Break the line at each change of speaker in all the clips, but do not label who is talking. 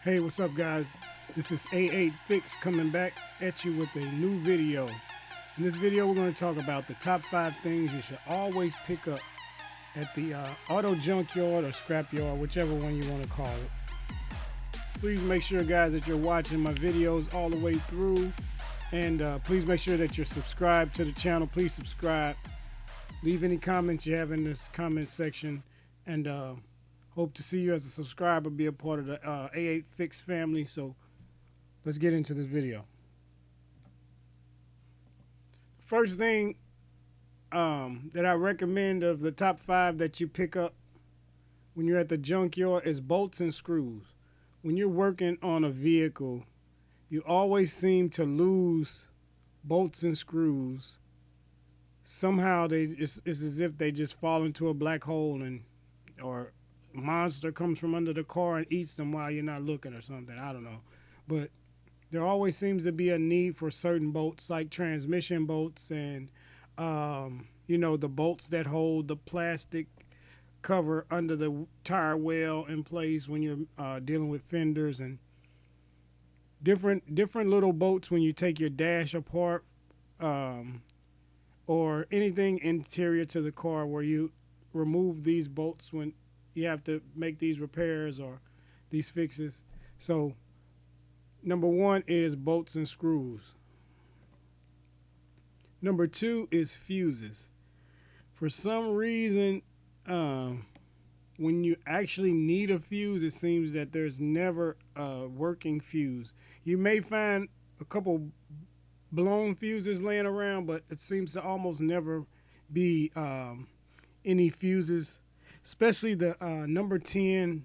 Hey, what's up, guys? This is A8 Fix coming back at you with a new video. In this video, we're going to talk about the top 5 things you should always pick up at the auto junkyard or scrapyard, whichever one you want to call it. Please make sure, guys, that you're watching my videos all the way through, and please make sure that you're subscribed to the channel. Please subscribe. Leave any comments you have in this comment section, and hope to see you as a subscriber, be a part of the A8 Fix family. So let's get into this video. First thing that I recommend of the top 5 that you pick up when you're at the junkyard is bolts and screws. When you're working on a vehicle, you always seem to lose bolts and screws. Somehow it's as if they just fall into a black hole, or monster comes from under the car and eats them while you're not looking or something. I don't know. But there always seems to be a need for certain bolts, like transmission bolts and, the bolts that hold the plastic cover under the tire well in place when you're dealing with fenders, and different little bolts when you take your dash apart, or anything interior to the car where you remove these bolts when you have to make these repairs or these fixes. So number 1 is bolts and screws. Number 2 is fuses. For some reason, when you actually need a fuse, it seems that there's never a working fuse. You may find a couple blown fuses laying around, but it seems to almost never be any fuses, especially the number 10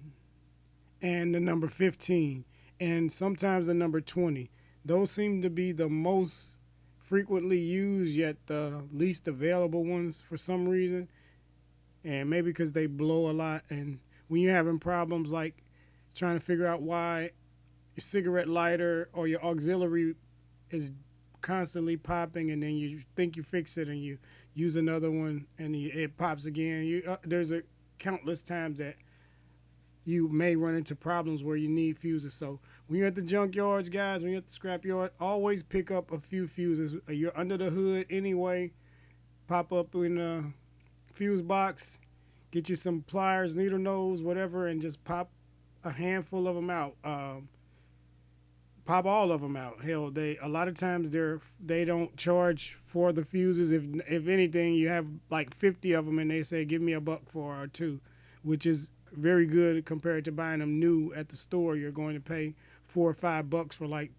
and the number 15, and sometimes the number 20. Those seem to be the most frequently used, yet the least available ones for some reason. And maybe because they blow a lot, and when you're having problems like trying to figure out why your cigarette lighter or your auxiliary is constantly popping, and then you think you fix it and you use another one and it pops again. There's a countless times that you may run into problems where you need fuses. So when you're at the junkyards, guys, when you're at the scrapyard, always pick up a few fuses. You're under the hood anyway. Pop up in a fuse box, get you some pliers, needle nose, whatever, and just pop a handful of them out. Pop all of them out. Hell, a lot of times they don't charge for the fuses. If anything, you have like 50 of them, and they say give me $1 for or two, which is very good compared to buying them new at the store. You're going to pay $4 or $5 for like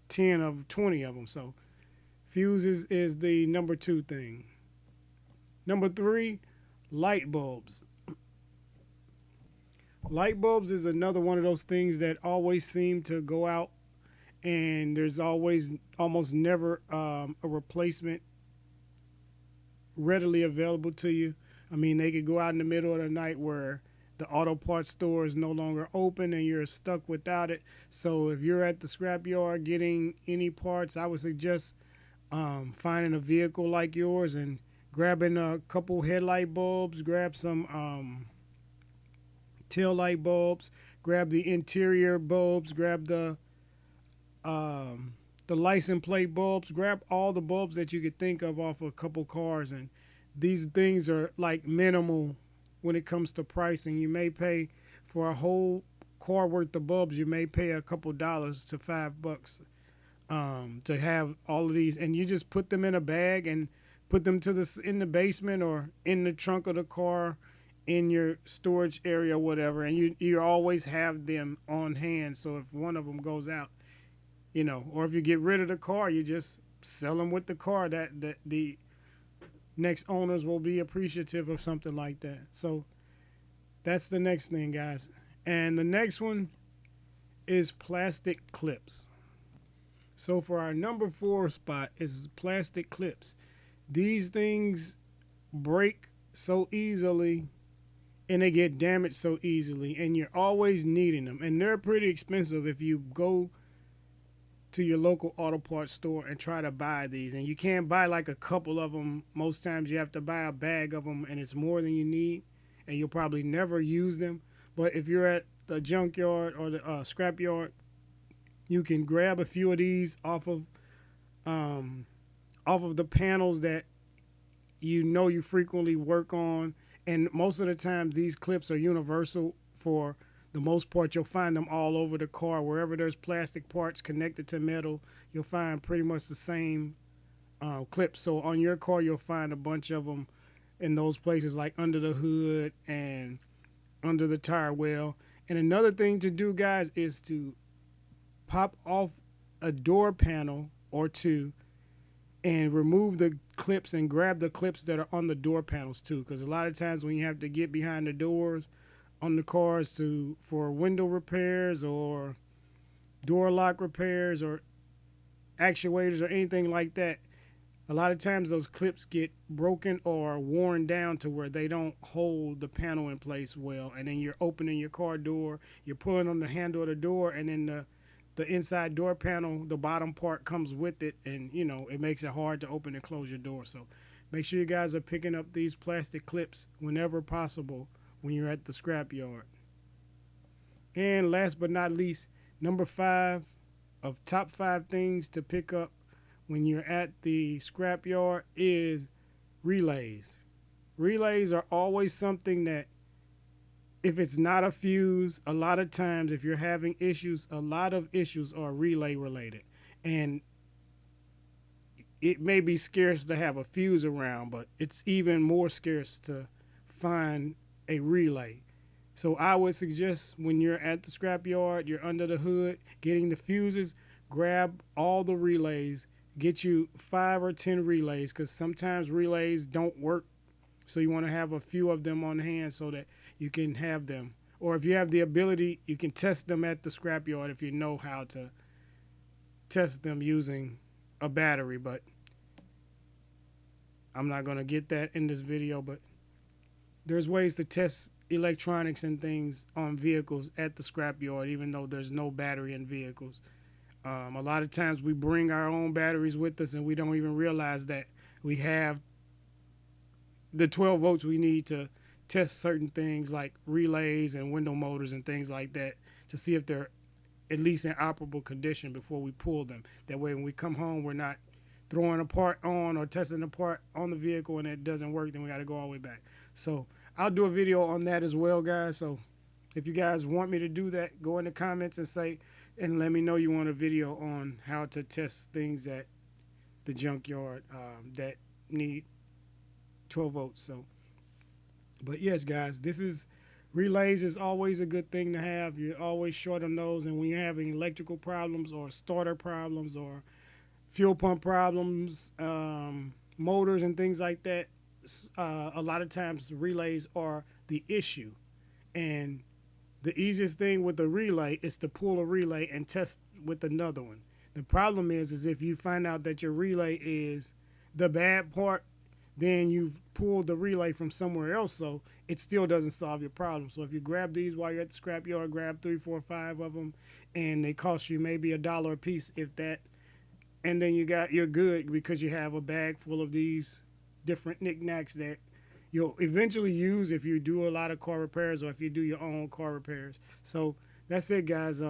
10 of 20 of them. So fuses is the number 2 thing. Number 3, light bulbs. Light bulbs is another one of those things that always seem to go out, and there's almost never a replacement readily available to you. I mean, they could go out in the middle of the night where the auto parts store is no longer open and you're stuck without it. So if you're at the scrapyard getting any parts, I would suggest finding a vehicle like yours and grabbing a couple headlight bulbs, grab some tail light bulbs, grab the interior bulbs, grab the license plate bulbs, grab all the bulbs that you could think of off a couple cars. And these things are like minimal when it comes to pricing. You may pay for a whole car worth of bulbs, you may pay a couple dollars to $5 to have all of these, and you just put them in a bag and put them in the basement or in the trunk of the car, in your storage area, whatever, and you always have them on hand. So if one of them goes out, or if you get rid of the car, you just sell them with the car. That the next owners will be appreciative of something like that. So that's the next thing, guys. And the next one is plastic clips. So for our number 4 spot is plastic clips. These things break so easily and they get damaged so easily, and you're always needing them. And they're pretty expensive if you go to your local auto parts store and try to buy these. And you can't buy like a couple of them. Most times you have to buy a bag of them, and it's more than you need, and you'll probably never use them. But if you're at the junkyard or the scrap yard, you can grab a few of these off of the panels that you frequently work on. And most of the times these clips are universal. For the most part, you'll find them all over the car. Wherever there's plastic parts connected to metal, you'll find pretty much the same clips. So on your car, you'll find a bunch of them in those places, like under the hood and under the tire well. And another thing to do, guys, is to pop off a door panel or two and remove the clips and grab the clips that are on the door panels too, because a lot of times when you have to get behind the doors on the cars for window repairs or door lock repairs or actuators or anything like that, a lot of times those clips get broken or worn down to where they don't hold the panel in place well, and then you're opening your car door, you're pulling on the handle of the door, and then the inside door panel, the bottom part comes with it, and it makes it hard to open and close your door. So make sure you guys are picking up these plastic clips whenever possible when you're at the scrap yard. And last but not least, number 5 of top 5 things to pick up when you're at the scrap yard is relays. Relays are always something that, if it's not a fuse, a lot of times if you're having issues, a lot of issues are relay related. And it may be scarce to have a fuse around, but it's even more scarce to find a relay. So I would suggest when you're at the scrap yard, you're under the hood, getting the fuses, grab all the relays, get you 5 or 10 relays, because sometimes relays don't work. So you want to have a few of them on hand so that you can have them. Or if you have the ability, you can test them at the scrapyard if you know how to test them using a battery. But I'm not going to get that in this video. But there's ways to test electronics and things on vehicles at the scrapyard, even though there's no battery in vehicles. A lot of times we bring our own batteries with us and we don't even realize that we have the 12 volts we need to test certain things like relays and window motors and things like that, to see if they're at least in operable condition before we pull them. That way when we come home, we're not throwing a part on or testing a part on the vehicle and it doesn't work, then we got to go all the way back. So I'll do a video on that as well, guys. So if you guys want me to do that, go in the comments and let me know you want a video on how to test things at the junkyard that need 12 volts. So, but yes, guys, relays is always a good thing to have. You're always short on those, and when you're having electrical problems or starter problems or fuel pump problems, motors and things like that, a lot of times relays are the issue. And the easiest thing with a relay is to pull a relay and test with another one. The problem is if you find out that your relay is the bad part, then you've pulled the relay from somewhere else, so it still doesn't solve your problem. So if you grab these while you're at the scrapyard, grab 3, 4, 5 of them, and they cost you maybe $1 a piece, if that, and then you're good, because you have a bag full of these different knickknacks that you'll eventually use if you do a lot of car repairs or if you do your own car repairs. So that's it, guys.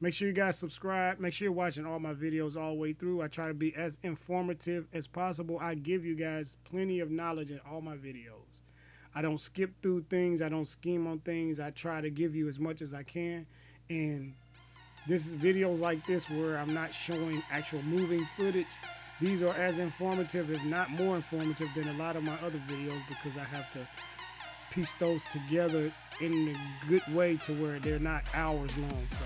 Make sure you guys subscribe. Make sure you're watching all my videos all the way through. I try to be as informative as possible. I give you guys plenty of knowledge in all my videos. I don't skip through things. I don't scheme on things. I try to give you as much as I can. And this is videos like this where I'm not showing actual moving footage. These are as informative, if not more informative, than a lot of my other videos, because I have to piece those together in a good way to where they're not hours long. So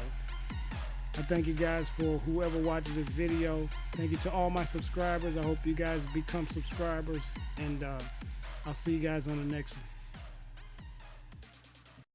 I thank you guys for whoever watches this video. Thank you to all my subscribers. I hope you guys become subscribers, and I'll see you guys on the next one.